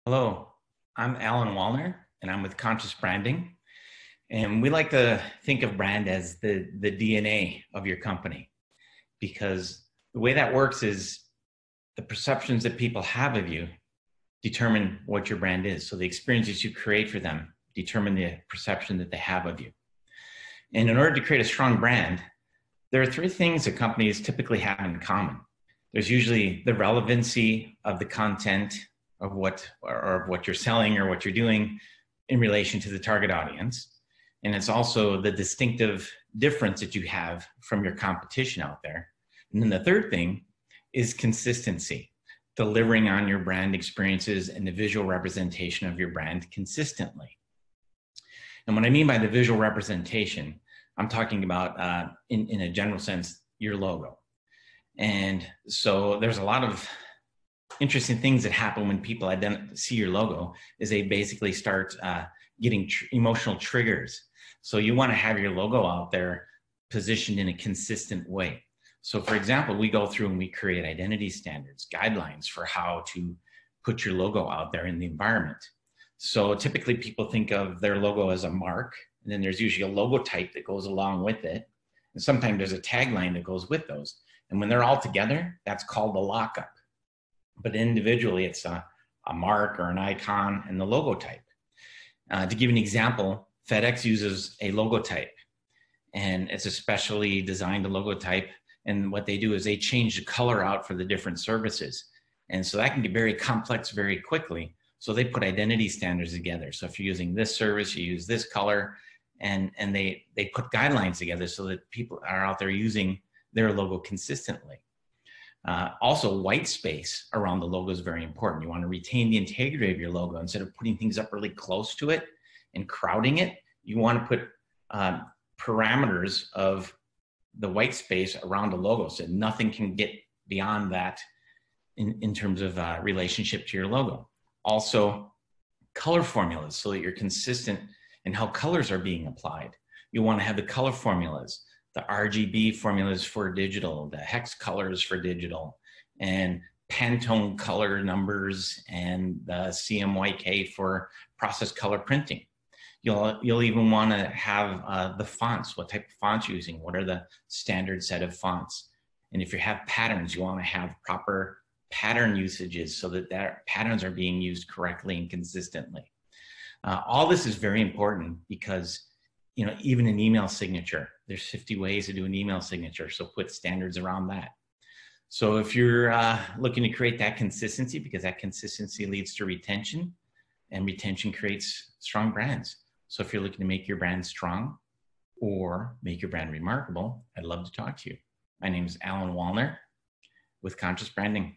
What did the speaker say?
Hello, I'm Alan Wallner, and I'm with Conscious Branding. And we like to think of brand as the DNA of your company, because the way that works is the perceptions that people have of you determine what your brand is. So the experiences you create for them determine the perception that they have of you. And in order to create a strong brand, there are three things that companies typically have in common. There's usually the relevancy of the content of what you're selling or what you're doing in relation to the target audience. And it's also the distinctive difference that you have from your competition out there. And then the third thing is consistency, delivering on your brand experiences and the visual representation of your brand consistently. And what I mean by the visual representation, I'm talking about in a general sense, your logo. And so there's a lot of interesting things that happen when people see your logo is they basically start getting emotional triggers. So you want to have your logo out there positioned in a consistent way. So for example, we go through and we create identity standards, guidelines for how to put your logo out there in the environment. So typically people think of their logo as a mark, and then there's usually a logo type that goes along with it. And sometimes there's a tagline that goes with those. And when they're all together, that's called a lockup. But individually, it's a mark or an icon and the logo type. To give an example, FedEx uses a logo type, and it's a specially designed logo type. And what they do is they change the color out for the different services. And so that can get very complex very quickly. So they put identity standards together. So if you're using this service, you use this color, and they put guidelines together so that people are out there using their logo consistently. Also, white space around the logo is very important. You want to retain the integrity of your logo. Instead of putting things up really close to it and crowding it, you want to put parameters of the white space around the logo so nothing can get beyond that in terms of relationship to your logo. Also, color formulas so that you're consistent in how colors are being applied. You want to have the color formulas, the RGB formulas for digital, the hex colors for digital, and Pantone color numbers, and the CMYK for process color printing. You'll even want to have the fonts, what type of fonts you're using, what are the standard set of fonts. And if you have patterns, you want to have proper pattern usages so that patterns are being used correctly and consistently. All this is very important because even an email signature, there's 50 ways to do an email signature. So put standards around that. So if you're looking to create that consistency, because that consistency leads to retention, and retention creates strong brands. So if you're looking to make your brand strong or make your brand remarkable, I'd love to talk to you. My name is Alan Wallner with Conscious Branding.